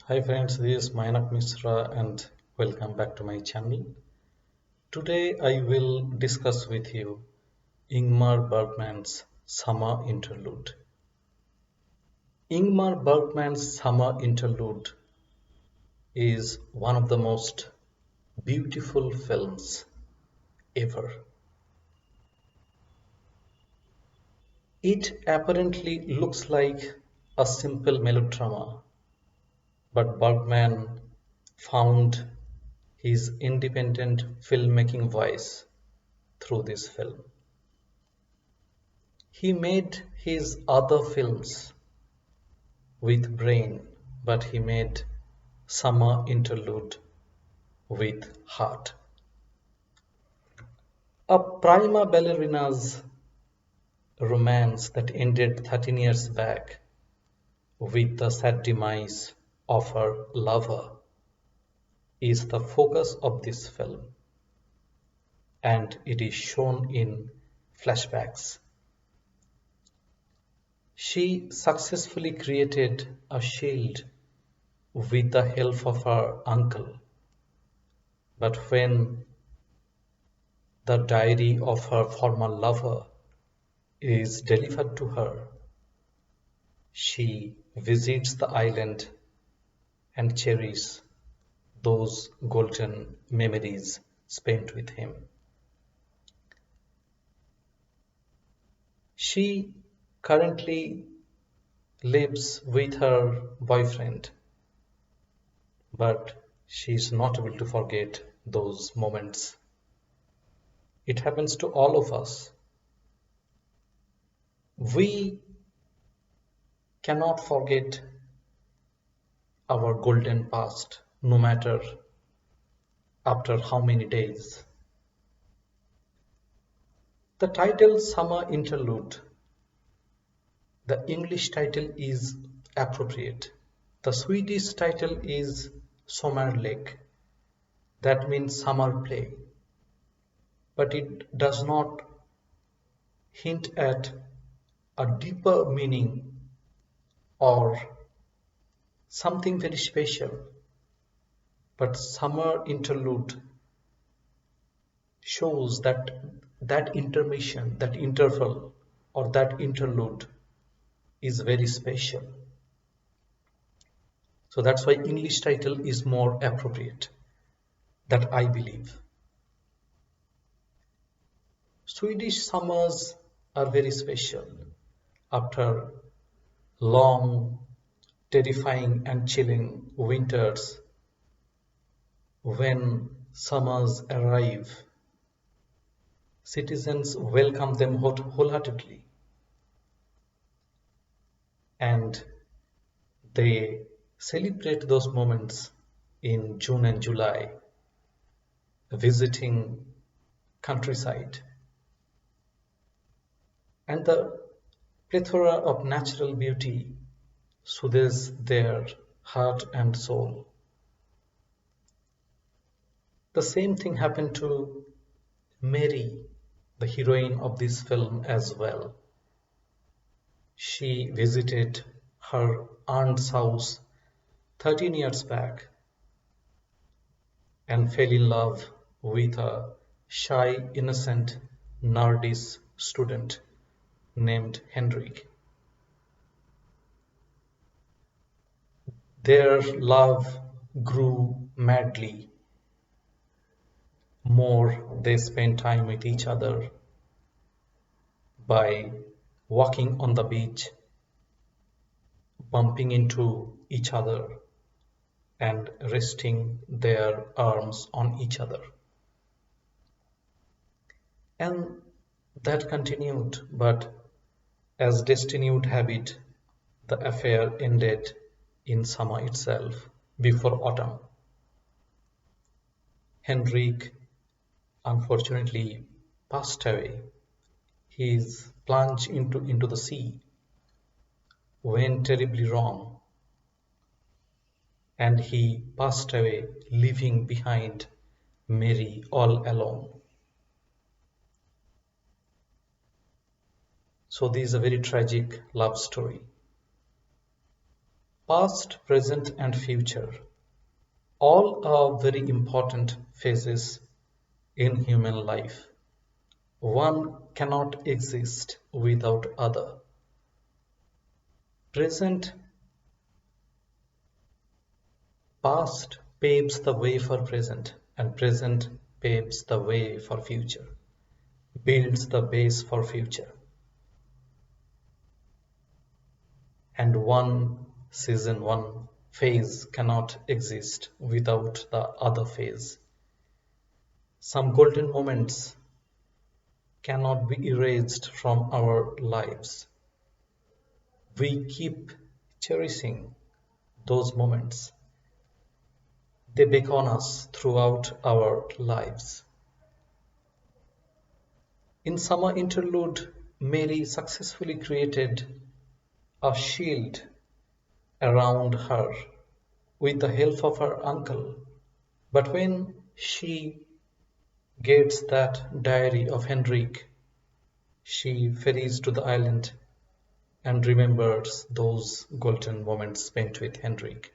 Hi friends, this is Mainak Misra and welcome back to my channel. Today I will discuss with you Ingmar Bergman's Summer Interlude. Ingmar Bergman's Summer Interlude is one of the most beautiful films ever. It apparently looks like a simple melodrama, but Bergman found his independent filmmaking voice through this film. He made his other films with brain, but he made Summer Interlude with heart. A prima ballerina's romance that ended 13 years back with the sad demise of her lover is the focus of this film, and it is shown in flashbacks. She successfully created a shield with the help of her uncle, but when the diary of her former lover is delivered to her, she visits the island and cherishes those golden memories spent with him. She currently lives with her boyfriend, but she is not able to forget those moments. It happens to all of us. We cannot forget our golden past, no matter after how many days. The title Summer Interlude, the English title is appropriate. The Swedish title is Sommarlek, that means summer play, but it does not hint at a deeper meaning or something very special. But Summer Interlude shows that that intermission, that interval, or that interlude is very special. So that's why English title is more appropriate, that I believe. Swedish summers are very special. After long, terrifying and chilling winters, when summers arrive, citizens welcome them wholeheartedly, and they celebrate those moments in June and July, visiting countryside. And the plethora of natural beauty soothes their heart and soul. The same thing happened to Mary, the heroine of this film as well. She visited her aunt's house 13 years back and fell in love with a shy, innocent, nerdish student named Henrik. Their love grew madly. More they spent time with each other by walking on the beach, bumping into each other, and resting their arms on each other. And that continued, but as destiny would have it, the affair ended in summer itself, before autumn. Henrik unfortunately passed away. His plunge into the sea went terribly wrong, and he passed away, leaving behind Mary all alone. So this is a very tragic love story. Past, present, and future all are very important phases in human life. One cannot exist without other. Present Past paves the way for present, and present paves the way for future, builds the base for future. And one season, one phase cannot exist without the other phase. Some golden moments cannot be erased from our lives. We keep cherishing those moments. They beckon us throughout our lives. In Summer Interlude, Mary successfully created a shield around her with the help of her uncle. But when she gets that diary of Henrik, she ferries to the island and remembers those golden moments spent with Henrik.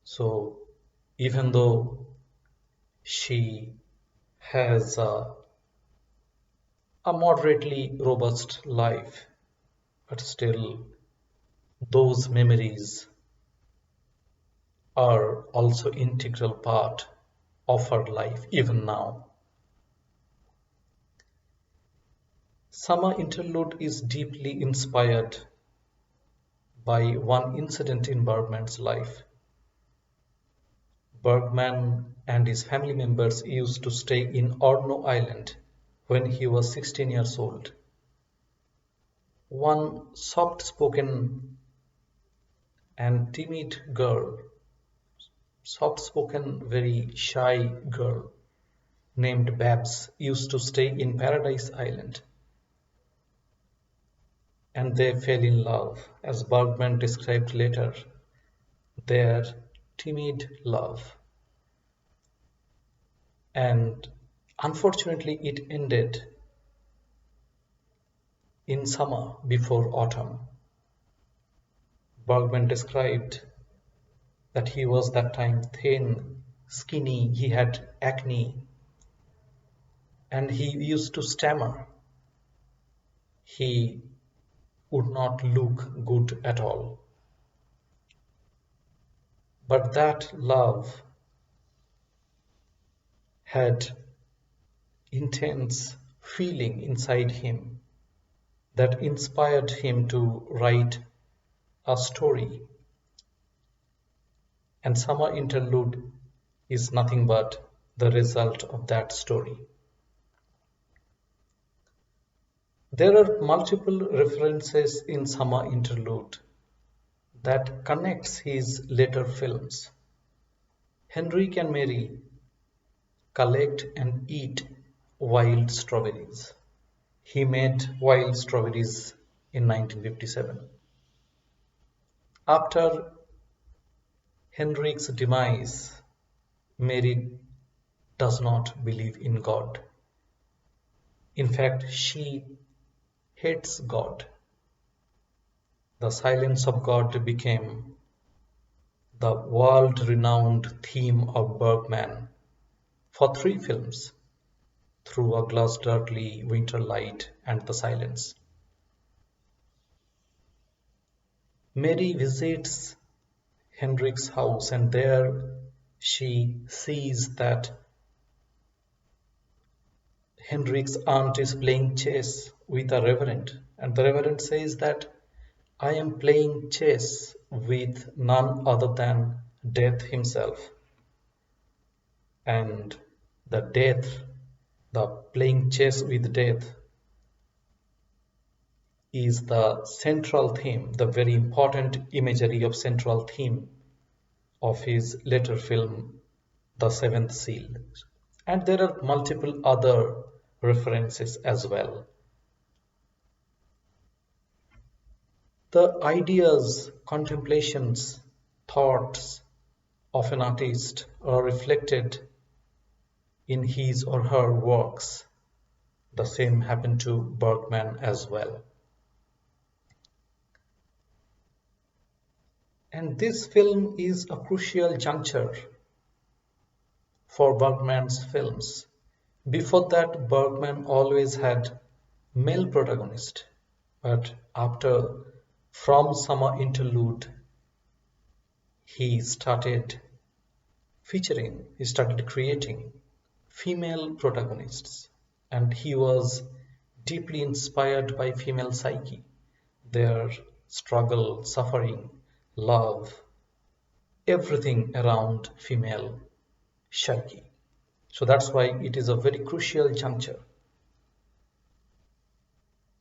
So even though she has a moderately robust life, but still those memories are also integral part of her life even now. Summer Interlude is deeply inspired by one incident in Bergman's life. Bergman and his family members used to stay in Orno Island when he was 16 years old. One soft-spoken and timid girl, soft-spoken, very shy girl named Babs used to stay in Paradise Island. And they fell in love, as Bergman described later, their timid love. And unfortunately, it ended in summer before autumn. Bergman described that he was that time thin, skinny, he had acne, and he used to stammer. He would not look good at all. But that love had intense feeling inside him that inspired him to write a story. And Summer Interlude is nothing but the result of that story. There are multiple references in Summer Interlude that connects his later films. Henrik and Mary collect and eat wild strawberries. He made wild strawberries in 1957. After Henrik's demise, Mary does not believe in God. In fact, she hates God. The silence of God became the world-renowned theme of Bergman for 3 films, Through a Glass Darkly, Winter Light, and The Silence. Mary visits Henrik's house, and there she sees that Henrik's aunt is playing chess with a reverend, and the reverend says that I am playing chess with none other than Death himself. And the playing chess with Death is the central theme, the very important imagery of central theme of his later film, The Seventh Seal. And there are multiple other references as well. The ideas, contemplations, thoughts of an artist are reflected in his or her works. The same happened to Bergman as well. And this film is a crucial juncture for Bergman's films. Before that, Bergman always had male protagonist, but after From Summer Interlude, he started creating female protagonists, and he was deeply inspired by female psyche, their struggle, suffering, love, everything around female psyche. So that's why it is a very crucial juncture.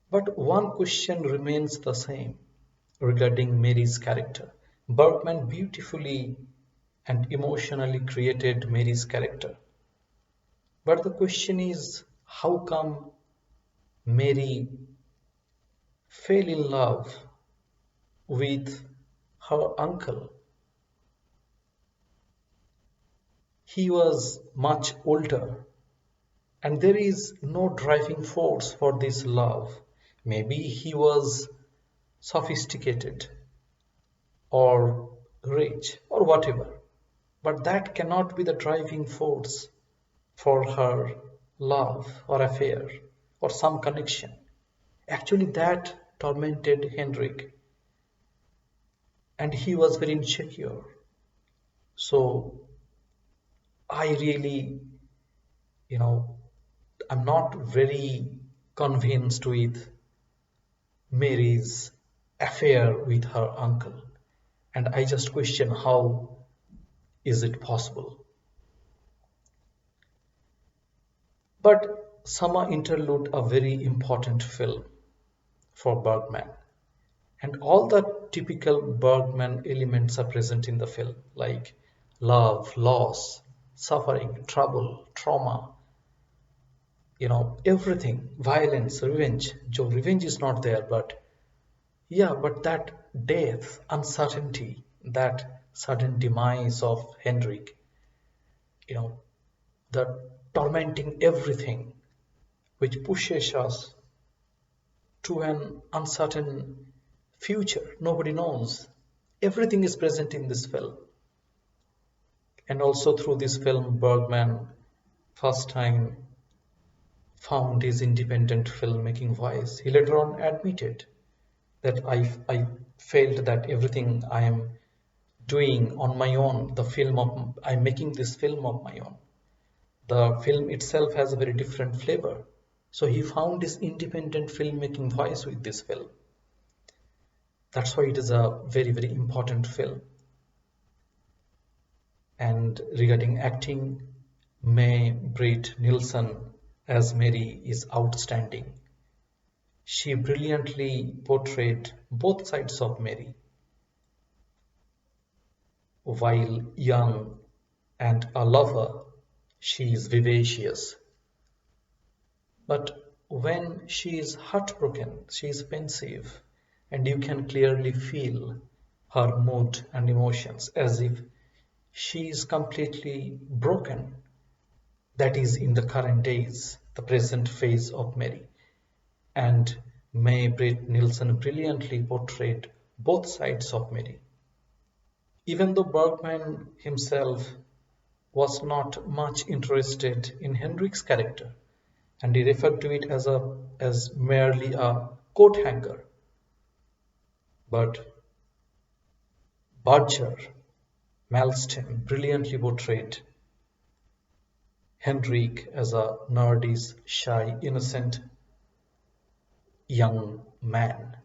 But one question remains the same regarding Mary's character. Bergman beautifully and emotionally created Mary's character. But the question is, how come Mary fell in love with her uncle? He was much older, and there is no driving force for this love. Maybe he was sophisticated or rich or whatever, but that cannot be the driving force for her love or affair or some connection. Actually, that tormented Henrik, and he was very insecure. So I really, you know, I'm not very convinced with Mary's affair with her uncle, and I just question how is it possible. But Summer Interlude, a very important film for Bergman, and all the typical Bergman elements are present in the film, like love, loss, suffering, trouble, trauma, everything, violence, revenge. Joe, revenge is not there, but yeah, but that death, uncertainty, that sudden demise of Henrik, you know, the tormenting everything, which pushes us to an uncertain future. Nobody knows. Everything is present in this film. And also through this film, Bergman first time found his independent filmmaking voice. He later on admitted that I felt that everything I am doing on my own, I'm making this film of my own. The film itself has a very different flavor. So he found his independent filmmaking voice with this film. That's why it is a very, very important film. And regarding acting, May-Britt Nielsen as Mary is outstanding. She brilliantly portrayed both sides of Mary. While young and a lover, she is vivacious. But when she is heartbroken, she is pensive, and you can clearly feel her mood and emotions as if she is completely broken. That is in the current days, the present phase of Mary. And May-Britt Nielsen brilliantly portrayed both sides of Mary. Even though Bergman himself was not much interested in Henrik's character, and he referred to it as merely a coat hanger, but Barger Malmsten brilliantly portrayed Henrik as a nerdy, shy, innocent young man,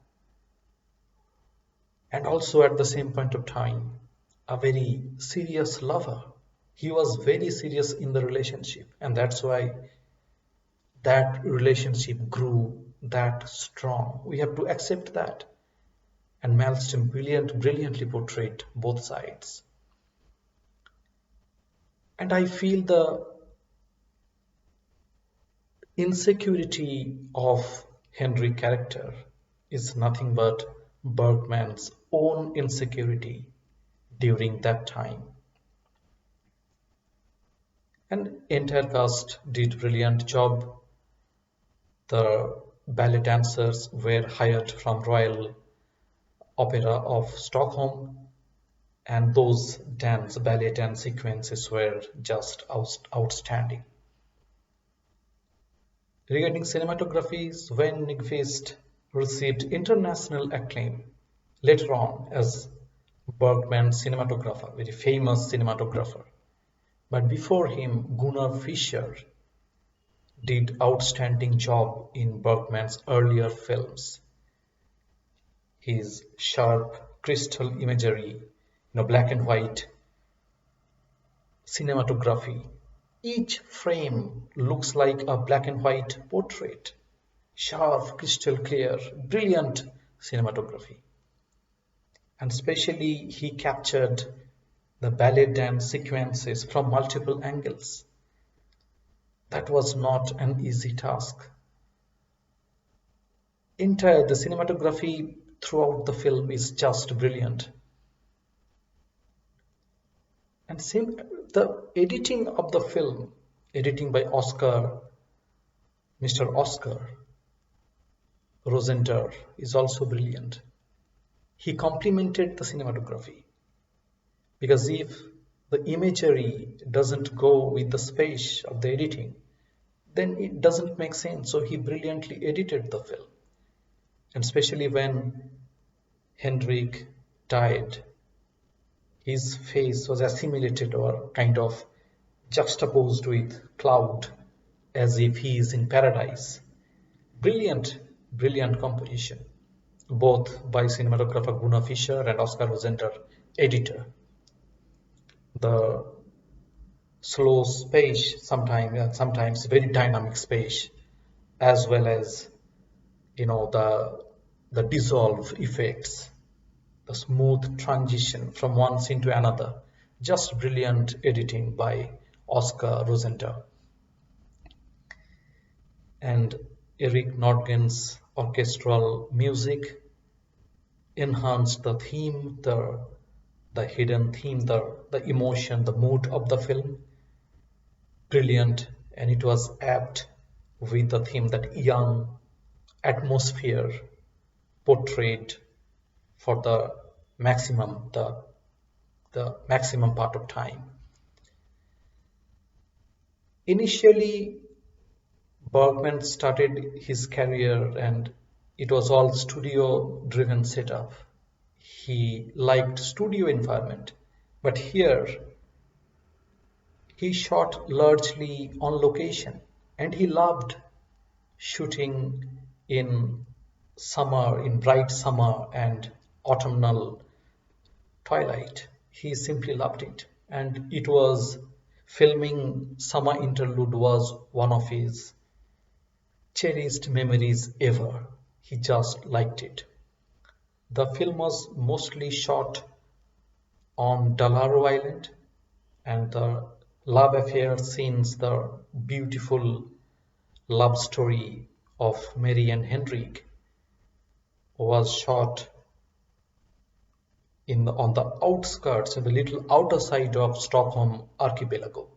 and also at the same point of time a very serious lover. He was very serious in the relationship, and that's why that relationship grew that strong. We have to accept that. And Malmsten brilliantly portrayed both sides. And I feel the insecurity of Henry character is nothing but Bergman's own insecurity during that time. And entire cast did brilliant job. The ballet dancers were hired from Royal Opera of Stockholm, And those ballet dance sequences were just outstanding. Regarding cinematography, Sven Nykvist received international acclaim later on as Bergman's cinematographer, very famous cinematographer. But before him, Gunnar Fischer did outstanding job in Bergman's earlier films. His sharp crystal imagery, black and white cinematography. Each frame looks like a black and white portrait. Sharp, crystal clear, brilliant cinematography. And especially he captured the ballet dance sequences from multiple angles. That was not an easy task. The cinematography throughout the film is just brilliant. And the editing of the film, editing by Mr. Oscar Rosenthal, is also brilliant. He complemented the cinematography, because if the imagery doesn't go with the space of the editing, then it doesn't make sense. So he brilliantly edited the film. And especially when Henrik died, his face was assimilated or kind of juxtaposed with cloud as if he is in paradise. Brilliant, brilliant composition, both by cinematographer Gunnar Fischer and Oscar Rosenthal, editor. The slow space, sometimes very dynamic space, as well as the dissolve effects, the smooth transition from one scene to another. Just brilliant editing by Oscar Rosenthal. And Eric Nordgen's orchestral music enhanced the theme, the hidden theme, the emotion, the mood of the film. Brilliant, and it was apt with the theme, that young atmosphere portrayed for the maximum part of time. Initially, Bergman started his career and it was all studio driven setup. He liked studio environment, but here he shot largely on location, and he loved shooting in summer, in bright summer and autumnal twilight. He simply loved it, and it was filming Summer Interlude was one of his cherished memories ever. He just liked it. The film was mostly shot on Dalhousie Island, and the love affair scenes, the beautiful love story of Mary and Henrik, was shot on the outskirts, in the little outer side of Stockholm archipelago.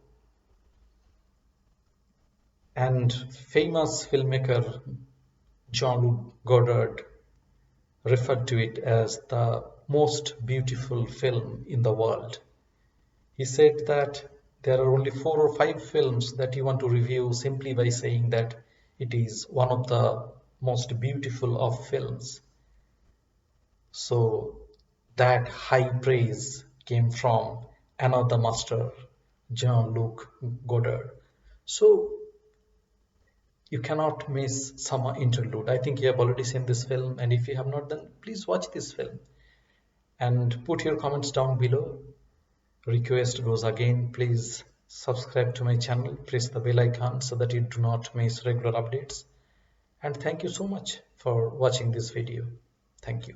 And famous filmmaker Jean-Luc Godard referred to it as the most beautiful film in the world. He said that there are only 4 or 5 films that you want to review simply by saying that it is one of the most beautiful of films. So that high praise came from another master, Jean-Luc Godard. So you cannot miss Summer Interlude. I think you have already seen this film, and if you have not, then please watch this film and put your comments down below. Request goes again, please subscribe to my channel, press the bell icon so that you do not miss regular updates. And thank you so much for watching this video. Thank you.